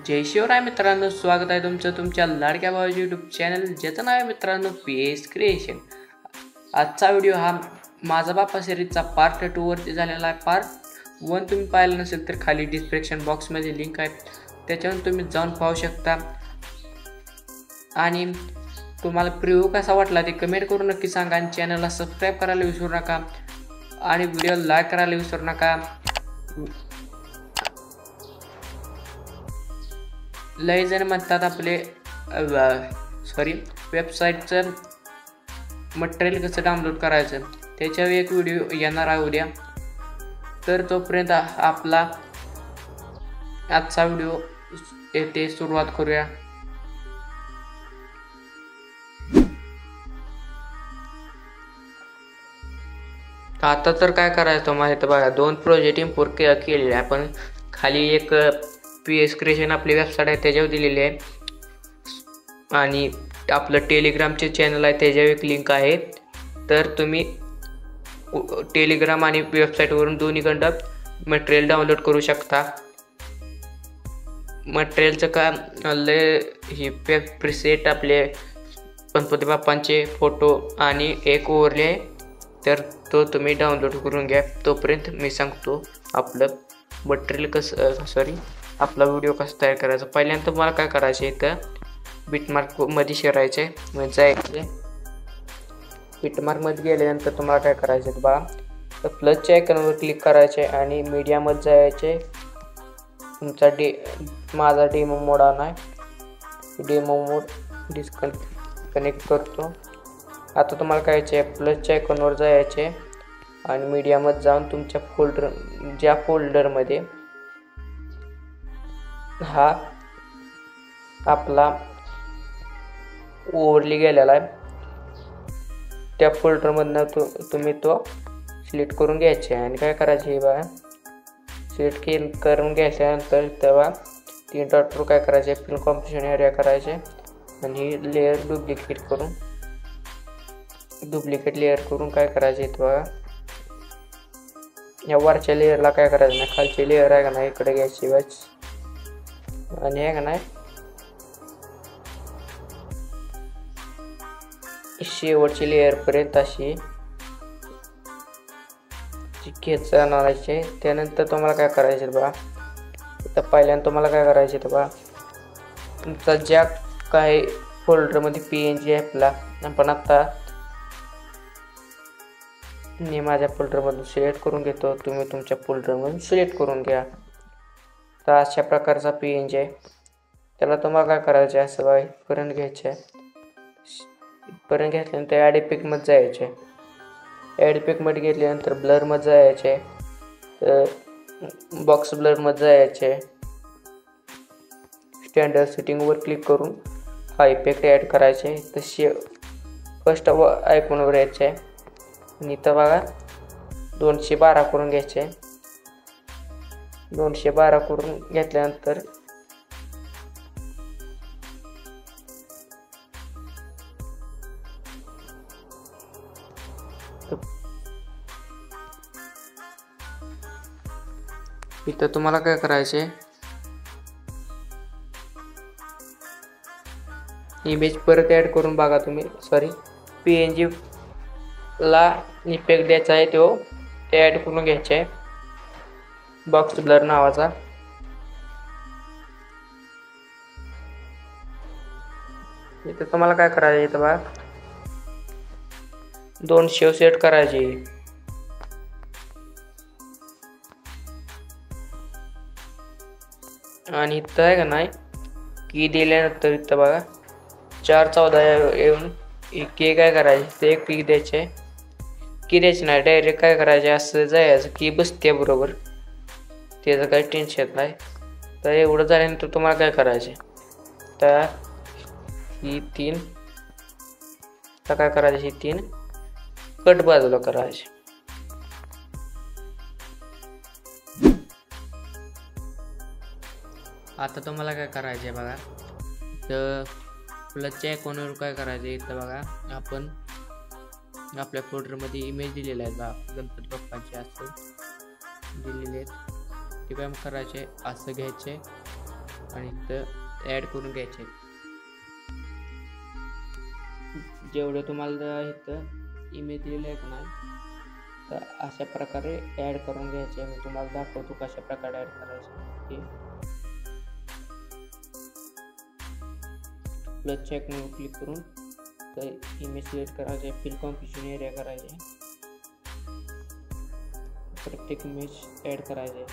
जय शिवराय मित्रांनो, स्वागत आहे तुमचं तुमच्या लाडक्या भावाच्या यूट्यूब चॅनल ज्याचं नाव आहे मित्रांनो PS क्रिएशन। आजचा व्हिडिओ हा माझा बापा सिरीजचा पार्ट 2 वरती झालेला आहे। पार्ट 1 तुम्ही पाहिलं नसेल तर खाली डिस्क्रिप्शन बॉक्समध्ये लिंक आहे, त्याच्यावर तुम्ही जाऊन पाहू शकता। आणि तुम्हाला प्रिव्ह्यू कसा वाटला ते कमेंट करून नक्की सांगा आणि चॅनलला सबस्क्राइब करायला विसरू नका आणि व्हिडिओ लाईक करायला विसरू नका। लय जण म्हणतात आपले वेबसाईटचं मटेरियल कसं डाउनलोड करायचं, त्याच्यावर एक व्हिडिओ येणार आहे उद्या। तर तोपर्यंत आपला आजचा व्हिडिओ येथे सुरुवात करूया। आता तर काय करायचं माहिती बघा, 2 प्रोजेक्ट इम्पोर्ट केलेले आहे। आपण खाली एक PS क्रिएशन आपली वेबसाईट आहे त्याच्यावर दिलेली आहे आणि आपलं टेलिग्रामचे चॅनल आहे त्याच्यावर एक लिंक आहे। तर तुम्ही टेलिग्राम आणि वेबसाईटवरून दोन्हीकडं मटेरियल डाउनलोड करू शकता। मटेरियलचं काय लय ही प्रीसेट आपले गणपती बाप्पांचे फोटो आणि एक ओव्हरले आहे, तर तो तुम्ही डाउनलोड करून घ्या। तोपर्यंत मी सांगतो आपलं मटेरियल कसं आपला व्हिडिओ कसा तयार करायचा। पहिल्यांदा तुम्हाला काय करायचं आहे तर बिटमार्क मध्ये शिरायचे, म्हणजे जायचे। बिटमार्क मध्ये गेल्यानंतर तुम्हाला काय करायचं आहे बघा, तर प्लसच्या आयकॉनवर क्लिक करायचे आणि मीडिया मध्ये जायचे। तुमचा माझा डेमो मोड आहे, डेमो मोड डिस्कनेक्ट करतो। आता तुम्हाला काय आहे प्लसच्या आयकॉनवर जायचे आणि मीडिया मध्ये जाऊन तुमच्या ज्या फोल्डरमध्ये हा आपला ओव्हरली गेलेला आहे त्या फोल्डरमधनं तुम्ही तो सिलेक्ट करून घ्यायचे आणि काय करायचे बघा, सिलेक्ट करून घ्यायच्यानंतर तेव्हा 3 डॉटवर काय करायचे फिल कॉम्पोजिशन एरिया करायचे आणि लेअर डुप्लिकेट लेअर करून काय करायचे बघा, या वरच्या लेअरला काय करायचं नाही, खालची लेअर आहे का नाही इकडे घ्यायची बस आणि आहे का नाही शेवटची लेअर पर्यंत अशी खेच आणायचे। त्यानंतर तुम्हाला काय करायचे बघा, तर पहिल्यांदा तुम्हाला काय करायचे तर बघा, तुमचा ज्या काही फोल्डरमध्ये PNG आहे आपला, आपण आता मी माझ्या फोल्डरमधून सिलेक्ट करून घेतो, तुम्ही तुमच्या फोल्डरमधून सिलेक्ट करून घ्या। तर अशा प्रकारचा PNG आहे, त्याला तुम्हाला काय करायचं आहे असं बघा, पर्यंत घ्यायचे आहे। पर्यंत घेतल्यानंतर ॲड इफेक्ट मध्ये जायचे, ॲड इफेक्ट मध्ये घेतल्यानंतर ब्लर मध्ये जायचे, तर बॉक्स ब्लर मध्ये जायचे, स्टँडर्ड सेटिंग वर क्लिक करून हा इफेक्ट ॲड करायचे। तसे फर्स्ट आयकॉनवर यायचे आणि इथं बघा 212 करून घ्यायचे। 212 करून घेतल्यानंतर इथं तुम्हाला काय करायचे, इमेज परत ॲड करून बघा तुम्ही PNG ला इफेक्ट द्यायचा आहे तो ते ॲड करून घ्यायचे आहे, बॉक्स ब्लर नावाचा। इथं तुम्हाला काय करायचं इथं बघा 200 सेट करायचे आणि इथं आहे का नाही की दिल्यानंतर इथं बघा 414 येऊन की काय करायचे ते एक की द्यायचे, की द्यायचे नाही डायरेक्ट काय करायचे असं जायचं की बसते बरोबर, त्याचं काही टेन्शन नाही। तर एवढं झाल्यानंतर तुम्हाला काय करायचे तर ही 3 तर काय करायचे, ही 3 कट बाजूला करायचे। आता तुम्हाला काय करायचे बघा, तर प्लसच्या आयकॉनवर काय करायचं इथं बघा, आपण आपल्या फोल्डरमध्ये इमेज दिलेला आहे बघा गणपती बाप्पांची असं, दिलेले आहेत ते काय करायचे, असं घ्यायचे आणि इथं ॲड करून घ्यायचे. जेवढे तुम्हाला इथं इमेज दिलेले आहे का नाही, तर अशा प्रकारे ॲड करून घ्यायचे. मी तुम्हाला दाखवतो कशा प्रकारे ॲड करायचे ते. प्लस चेक म्हणून क्लिक करून तर इमेज सिलेक्ट करायचे, फिल कॉम्पोजिशन एरिया करायचे, प्रत्येक इमेज ॲड करायचे.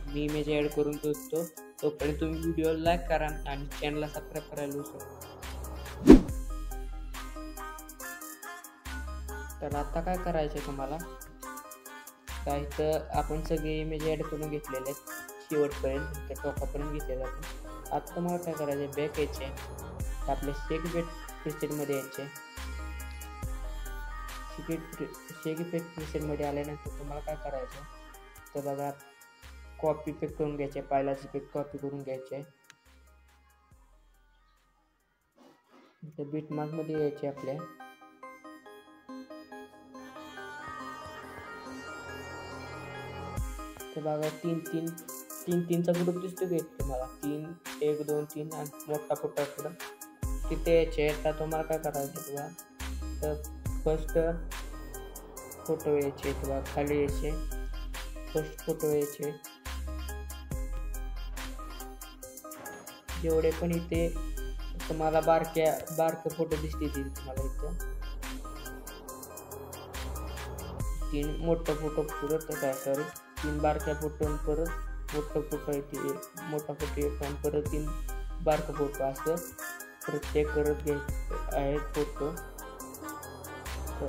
मी इमेज ॲड करून देतो. तोपर्यंत तुम्ही व्हिडिओ लाईक करा आणि चॅनलला सबस्क्राईब करायला विसरू. तर आता काय करायचं तुम्हाला, काय तर आपण सगळे इमेज ॲड करून घेतलेले आहेत शेवटपर्यंत, तर टोकापर्यंत घेतलेले आपण. आता तुम्हाला काय करायचं, बॅक यायचे, आपल्या शेक इफेक्ट प्रीसेटमध्ये यायचे. शेक इफेक्ट प्रीसेटमध्ये आल्यानंतर तुम्हाला काय करायचं, तर बघा कॉपी पेस्ट करून घ्यायचे, पहिलाच इफेक्ट कॉपी करून घ्यायचे. बिटमार्क मध्ये यायचे आपल्या, तर बघा तीनचा ग्रुप दिसतो की तुम्हाला, 3 1 2 3 आणि मोठा फोटो असतो तिथे यायचे. तर तुम्हाला काय करायचं तुला, तर फर्स्ट फोटो यायचे, किंवा खाली यायचे, फर्स्ट फोटो यायचे. जेवढे पण इथे तुम्हाला बारके फोटो दिसतील तुम्हाला इथं, 3 मोठा फोटो परत काय, सॉरी 3 बारक्या फोटो परत मोठा फोटो येते, मोठा फोटो येतो आणि परत 3 बारका फोटो, असं प्रत्येक करत घ्यायचे आहेत फोटो. तर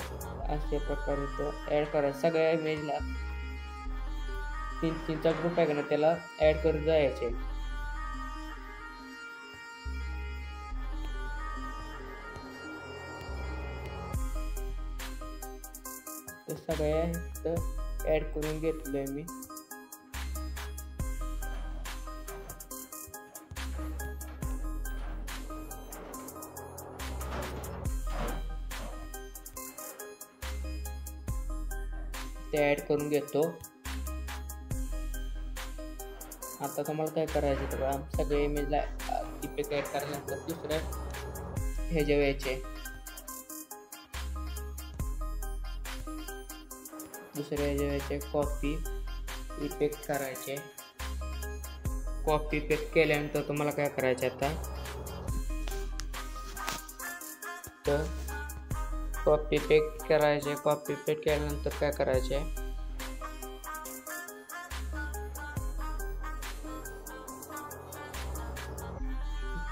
अशा प्रकारे इथं ॲड करायचं. सगळ्या इमेजला 3चा ग्रुप आहे का ना, त्याला ॲड करत जायचे. तर सगळ्या इथं ॲड करून घेतलंय मी. ते ॲड करून घेतो. आता तुम्हाला काय करायचं, तर सगळे इमेजला इफेक्ट ॲड करायला दुसऱ्या ह्याच्या यायचे, कॉपी इफेक्ट करायचे. कॉपी इफेक्ट केल्यानंतर तुम्हाला काय करायचे, आता तर कॉपी इफेक्ट करायचे. कॉपी इफेक्ट केल्यानंतर काय करायचे,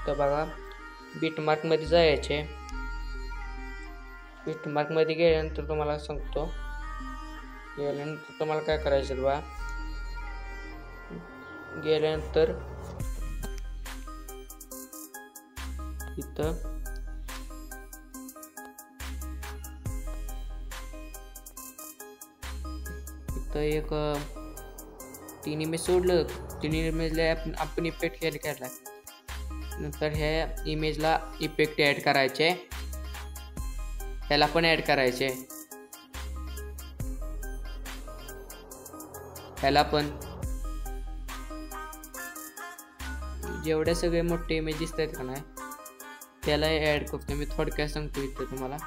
तर बघा बिटमार्क मध्ये जायचे. बिटमार्क मध्ये गेल्यानंतर तुम्हाला सांगतो, गेल्यानंतर तुम्हाला काय करायचं बा, गेल्यानंतर इथं एक 3 इमेज सोडलं, 3 इमेजला आपण इफेक्ट केला. नंतर ह्या इमेजला इफेक्ट ॲड करायचे, ह्याला पण ॲड करायचे, ह्याला पण. जेवढे सगळे मोठे इमेज दिसत आहेत का नाही, त्याला ॲड करतो मी. थोडक्यात सांगतो इथं तुम्हाला,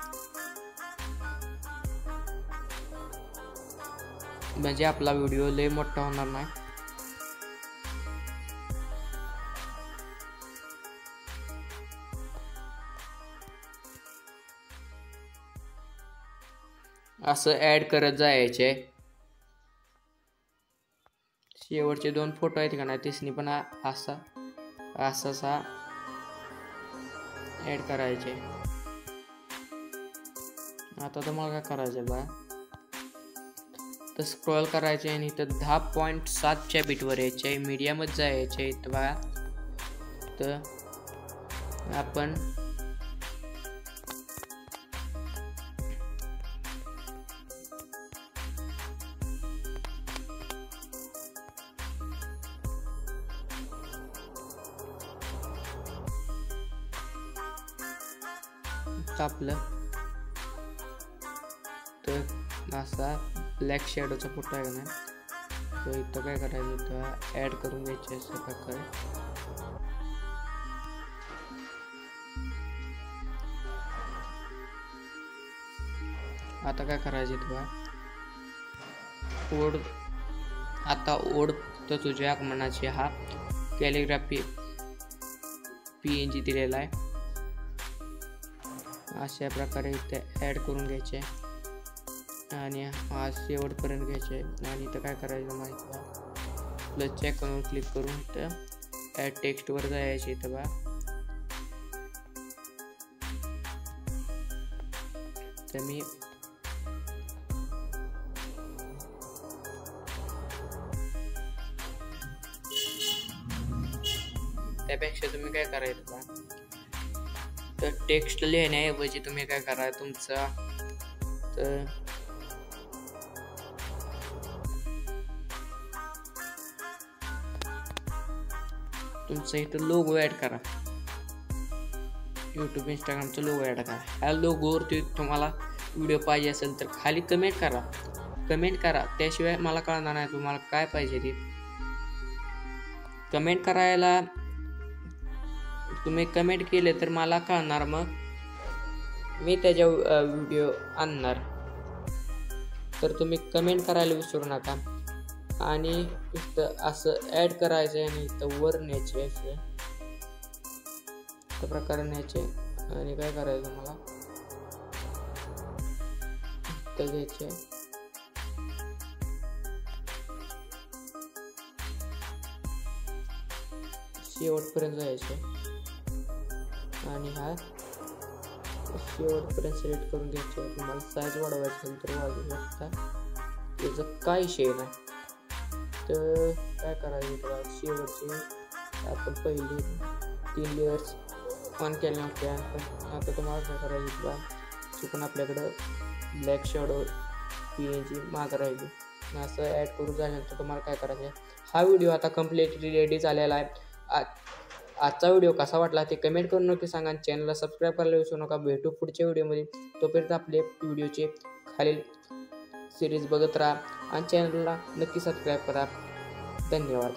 म्हणजे आपला व्हिडिओ लय मोठा होणार नाही. असं ॲड करत जायचे. शेवटचे 2 फोटो आहेत का नाही, तिसनी पण असा ॲड करायचे. आता तुम्हाला काय करायचं बा, तर स्क्रॉल करायचे आणि इथं 10.7च्या बीटवर यायचे, मीडियमच जायचे इथं बघा. तर आपण का आपलं तर असा ब्लॅक शॅडोचा फोटो आहे ना, तो इथं काय करायचं तर ॲड करून घ्यायचे अशा प्रकारे. आता काय करायचे तुला ओढ तर तुझ्या आगमनाची हा कॅलिग्राफी PNG दिलेला आहे. अशा प्रकारे इथे ॲड करून घ्यायचे आणि हा शेवटपर्यंत घ्यायचे. आणि इथं काय करायचं माहिती आहे, प्लसच्या आयकॉनवर क्लिक करून इथं ॲड टेक्स्टवर जायचे. इथं बा तर मी त्यापेक्षा तुम्ही काय करायचं का तर टेक्स्ट लिहिण्याऐवजी तुम्ही काय करा तुमचा तर तुमचा इथं लोगो ॲड करा. यूट्यूब इंस्टाग्रामचा लोगो ॲड करा. ह्या लोगोवरती तुम्हाला व्हिडिओ पाहिजे असेल तर खाली कमेंट करा. त्याशिवाय मला कळणार नाही तुम्हाला काय पाहिजे ते. कमेंट करायला तुम्ही कमेंट केले तर मला कळणार, मग मी त्याच्या व्हिडिओ आणणार. तर तुम्ही कमेंट करायला विसरू नका. आणि इथं असं ॲड करायचं आहे आणि इथं वर न्यायचे असं त्या प्रकारे न्यायचे. आणि काय करायचं मला इथं घ्यायचे शेवटपर्यंत जायचे आणि हा शेवटपर्यंत सिलेक्ट करून घ्यायचे. तुम्हाला साईज वाढवायची असेल तर वाढवू शकता, त्याचं काय शेअर आहे. तर काय करायचं शेवटचे आपण पहिले 3 लेयर्स ऑन केल्या होत्या. आता तुम्हाला काय करायचं बा चुकून आपल्याकडं ब्लॅक शॅडो PNG मागं राहिली. असं ॲड करून झाल्यानंतर तुम्हाला काय करायचं आहे, हा व्हिडिओ आता कम्प्लिटली रेडी झालेला आहे. आजचा व्हिडिओ कसा वाटला ते कमेंट करून नक्की सांगा. चॅनलला सबस्क्राईब करायला विसरू नका. भेटू पुढच्या व्हिडिओमध्ये. तोपर्यंत आपले व्हिडिओचे खालील सिरीज बघत राहा आणि चॅनलला नक्की सबस्क्राईब करा. धन्यवाद.